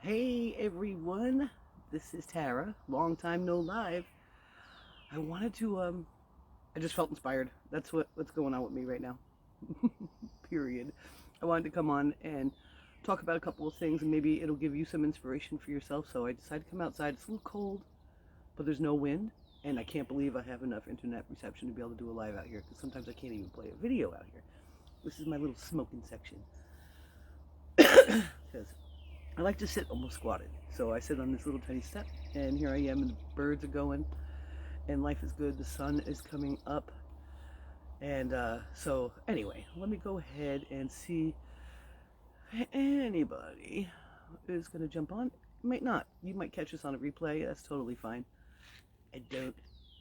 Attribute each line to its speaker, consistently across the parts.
Speaker 1: Hey everyone, this is Tara. Long time no live. I wanted to I just felt inspired. That's what's going on with me right now. Period. I wanted to come on and talk about a couple of things and maybe it'll give you some inspiration for yourself. So I decided to come outside. It's a little cold, but there's no wind and I can't believe I have enough internet reception to be able to do a live out here because sometimes I can't even play a video out here. This is my little smoking section. Because I like to sit almost squatted. So I sit on this little tiny step, and here I am, and the birds are going, and life is good. The sun is coming up. And so, anyway, let me go ahead and see if anybody is going to jump on. Might not. You might catch us on a replay. That's totally fine. I don't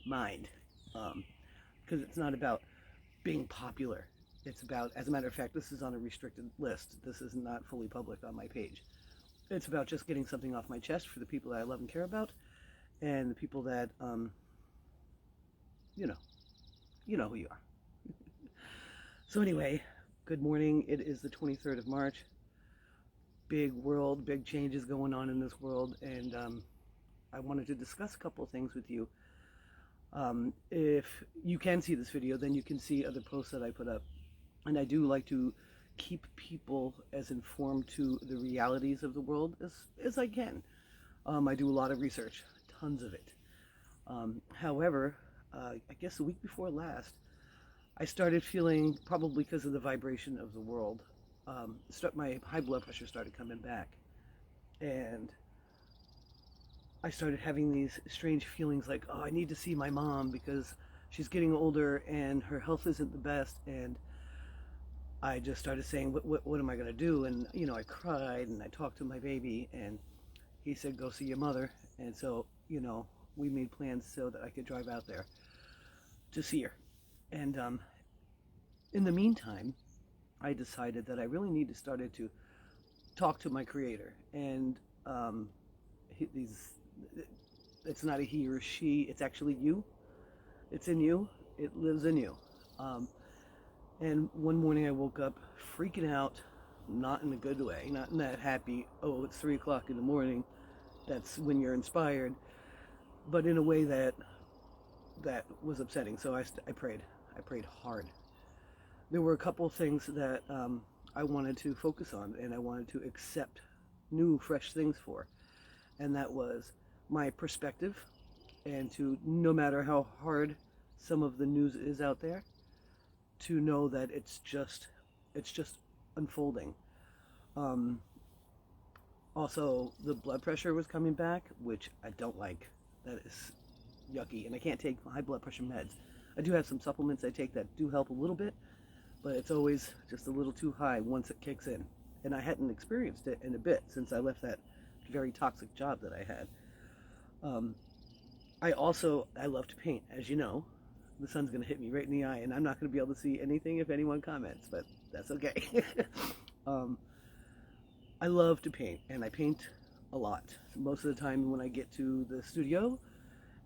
Speaker 1: mind. Because it's not about being popular. It's about, as a matter of fact, this is on a restricted list. This is not fully public on my page. It's about just getting something off my chest for the people that I love and care about, and the people that, you know, you know who you are. So anyway, good morning. It is the 23rd of March. Big world, big changes going on in this world, and I wanted to discuss a couple of things with you. If you can see this video, then you can see other posts that I put up, and I do like to keep people as informed to the realities of the world as I can. I do a lot of research, tons of it. However, I guess the week before last, I started feeling, probably because of the vibration of the world, my high blood pressure started coming back. And I started having these strange feelings like, oh, I need to see my mom because she's getting older and her health isn't the best. And I just started saying, what am I going to do? And, I cried and I talked to my baby and he said, go see your mother. And so, we made plans so that I could drive out there to see her. And in the meantime, I decided that I really need to start to talk to my creator. And it's not a he or she, it's actually you. It's in you. It lives in you. And one morning I woke up freaking out, not in a good way, not in that happy, oh, it's 3 o'clock in the morning, that's when you're inspired, but in a way that was upsetting. So I prayed. I prayed hard. There were a couple of things that I wanted to focus on and I wanted to accept new, fresh things for. And that was my perspective, and to, no matter how hard some of the news is out there, to know that it's just unfolding. Also, the blood pressure was coming back, which I don't like. That is yucky, and I can't take high blood pressure meds. I do have some supplements I take that do help a little bit, but it's always just a little too high once it kicks in. And I hadn't experienced it in a bit since I left that very toxic job that I had. I love to paint, as you know. The sun's going to hit me right in the eye, and I'm not going to be able to see anything if anyone comments, but that's okay. I love to paint, and I paint a lot. Most of the time when I get to the studio,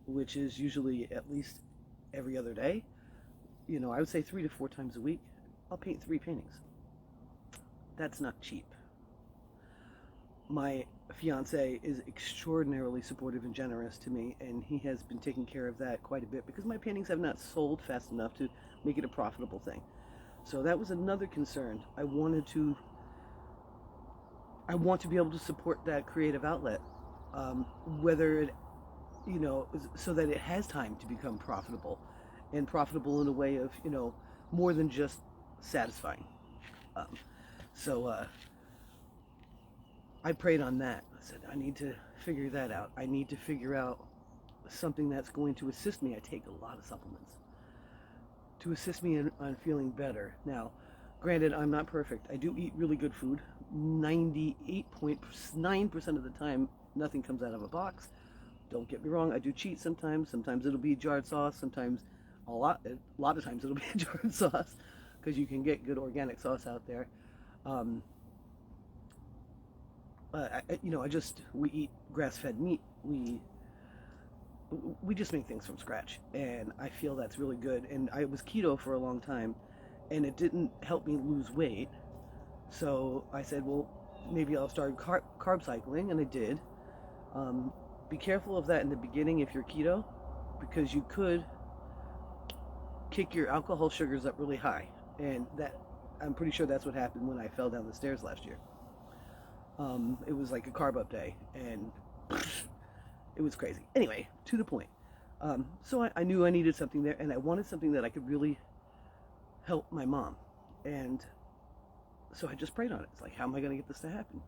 Speaker 1: which is usually at least every other day, I would say 3 to 4 times a week, I'll paint 3 paintings. That's not cheap. My fiance is extraordinarily supportive and generous to me, and he has been taking care of that quite a bit because my paintings have not sold fast enough to make it a profitable thing. So that was another concern. I want to be able to support that creative outlet, whether it, so that it has time to become profitable, and profitable in a way of, more than just satisfying. So I prayed on that. I said, I need to figure that out. I need to figure out something that's going to assist me. I take a lot of supplements to assist me on feeling better. Now, granted, I'm not perfect. I do eat really good food. 98.9% of the time, nothing comes out of a box. Don't get me wrong, I do cheat sometimes. Sometimes it'll be jarred sauce. Sometimes, a lot of times it'll be jarred sauce, because you can get good organic sauce out there. We eat grass-fed meat. We just make things from scratch, and I feel that's really good. And I was keto for a long time, and it didn't help me lose weight. So I said, well, maybe I'll start carb cycling, and I did. Um, be careful of that in the beginning if you're keto, because you could kick your alcohol sugars up really high, and that I'm pretty sure that's what happened when I fell down the stairs last year. It was like a carb up day, and it was crazy. Anyway, to the point. So I knew I needed something there, and I wanted something that I could really help my mom. And so I just prayed on it. It's like, how am I going to get this to happen?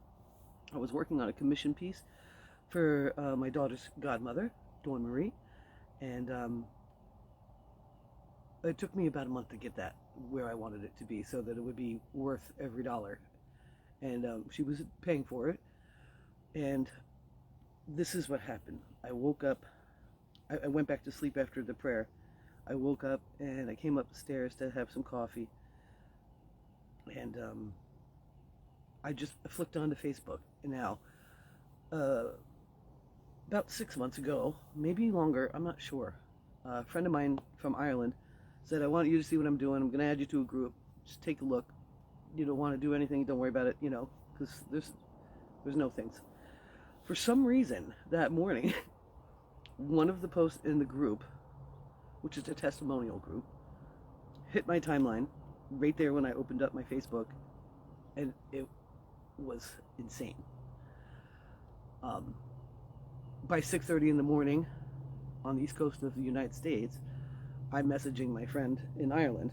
Speaker 1: I was working on a commission piece for my daughter's godmother, Dawn Marie, and it took me about a month to get that where I wanted it to be, so that it would be worth every dollar. And she was paying for it, and this is what happened. I woke up. I went back to sleep after the prayer. I woke up and I came up the stairs to have some coffee, and I just flicked onto Facebook. And now, about 6 months ago, maybe longer, I'm not sure, a friend of mine from Ireland said, I want you to see what I'm doing. I'm going to add you to a group. Just take a look. You don't want to do anything, don't worry about it, because there's no things. For some reason, that morning, one of the posts in the group, which is a testimonial group, hit my timeline right there when I opened up my Facebook, and it was insane. By 6:30 in the morning on the east coast of the United States, I'm messaging my friend in Ireland,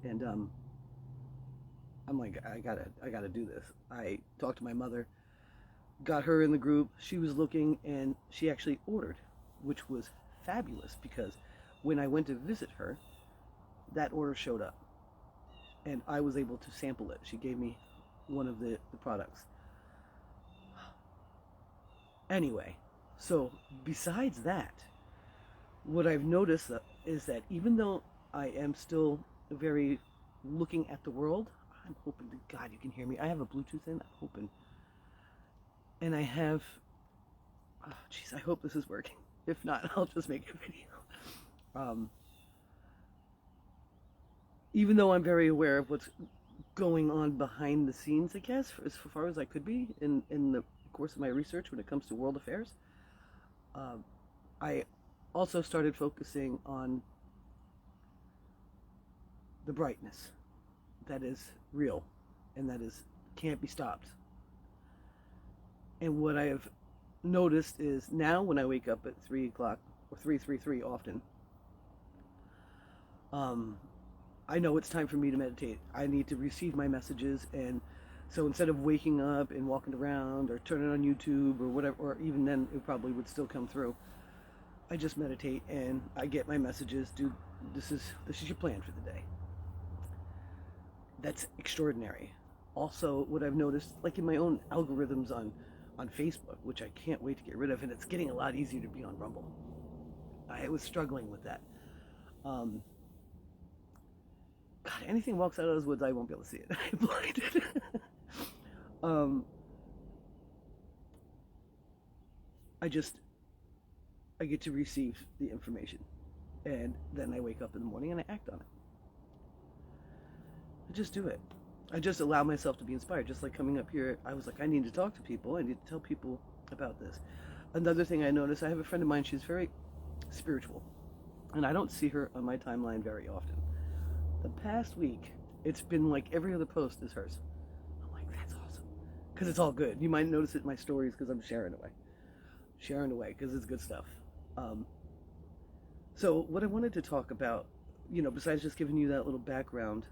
Speaker 1: and I'm like, I gotta do this. I talked to my mother, got her in the group. She was looking, and she actually ordered, which was fabulous, because when I went to visit her, that order showed up, and I was able to sample it. She gave me one of the products. Anyway, so besides that, what I've noticed is that even though I am still very looking at the world, I'm hoping to God you can hear me. I have a Bluetooth in, I'm hoping. And I have, oh jeez, I hope this is working. If not, I'll just make a video. Even though I'm very aware of what's going on behind the scenes, I guess, as far as I could be in the course of my research when it comes to world affairs, I also started focusing on the brightness that is real and that is can't be stopped. And what I have noticed is now when I wake up at 3 o'clock or 3:33 often, I know it's time for me to meditate. I need to receive my messages, and so instead of waking up and walking around or turning on YouTube or whatever, or even then it probably would still come through, I just meditate and I get my messages. Dude, this is your plan for the day. That's extraordinary. Also, what I've noticed, like in my own algorithms on Facebook, which I can't wait to get rid of, and it's getting a lot easier to be on Rumble. I was struggling with that. God, anything walks out of those woods, I won't be able to see it. I'm blinded. I get to receive the information, and then I wake up in the morning and I act on it. I just do it. I just allow myself to be inspired. Just like coming up here, I was like, I need to talk to people. I need to tell people about this. Another thing I noticed, I have a friend of mine, she's very spiritual, and I don't see her on my timeline very often. The past week, it's been like every other post is hers. I'm like, that's awesome. Because it's all good. You might notice it in my stories because I'm sharing away. Because it's good stuff. So what I wanted to talk about, besides just giving you that little background,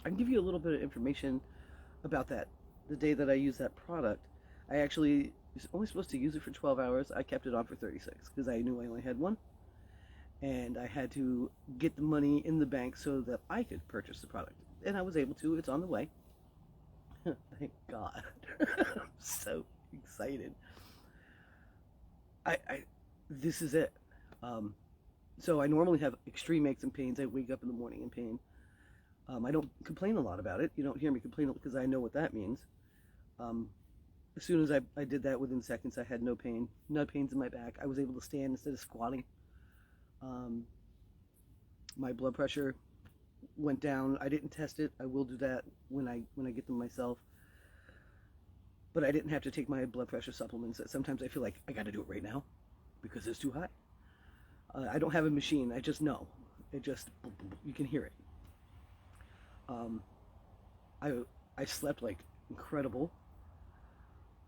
Speaker 1: I can give you a little bit of information about that. The day that I used that product, I actually was only supposed to use it for 12 hours. I kept it on for 36 because I knew I only had one. And I had to get the money in the bank so that I could purchase the product. And I was able to. It's on the way. Thank God. I'm so excited. This is it. So I normally have extreme aches and pains. I wake up in the morning in pain. I don't complain a lot about it. You don't hear me complain because I know what that means. As soon as I did that, within seconds, I had no pain. No pains in my back. I was able to stand instead of squatting. My blood pressure went down. I didn't test it. I will do that when I get them myself. but I didn't have to take my blood pressure supplements. Sometimes I feel like I got to do it right now because it's too high. I don't have a machine. I just know. It just, you can hear it. I slept like incredible.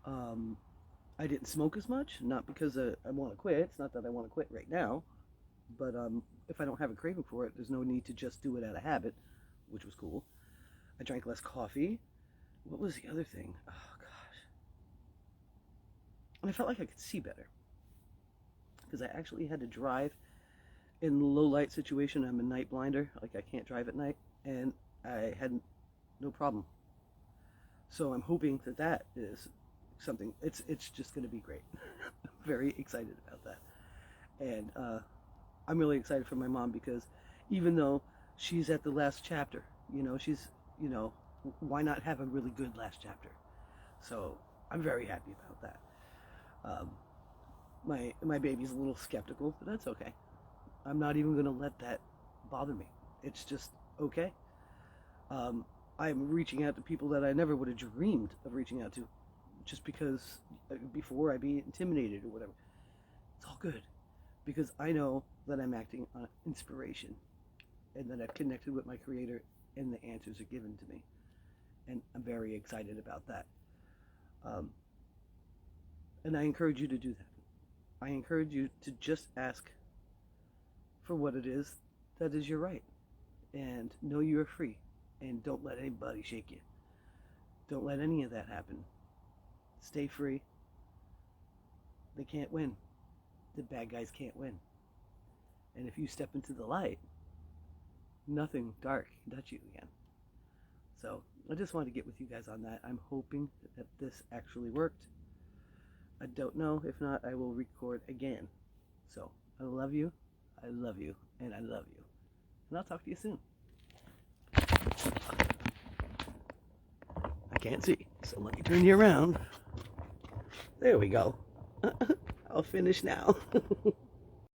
Speaker 1: I didn't smoke as much, not because I want to quit. It's not that I want to quit right now, but if I don't have a craving for it, there's no need to just do it out of habit, which was cool. I drank less coffee. What was the other thing? Oh gosh. And I felt like I could see better because I actually had to drive in low light situation. I'm a night blinder, like I can't drive at night, and I had no problem. So I'm hoping that that is something. It's just going to be great. I'm very excited about that, and I'm really excited for my mom because even though she's at the last chapter, she's why not have a really good last chapter? So I'm very happy about that. My baby's a little skeptical, but that's okay. I'm not even going to let that bother me. It's just okay. I'm reaching out to people that I never would have dreamed of reaching out to just because before I'd be intimidated or whatever. It's all good because I know that I'm acting on inspiration and that I've connected with my creator and the answers are given to me. And I'm very excited about that. And I encourage you to do that. I encourage you to just ask for what it is that is your right. And know you're free. And don't let anybody shake you. Don't let any of that happen. Stay free. They can't win. The bad guys can't win. And if you step into the light, nothing dark can touch you again. So I just wanted to get with you guys on that. I'm hoping that this actually worked. I don't know. If not, I will record again. So I love you, and I love you. And I'll talk to you soon. I can't see, so let me turn you around. There we go. I'll finish now.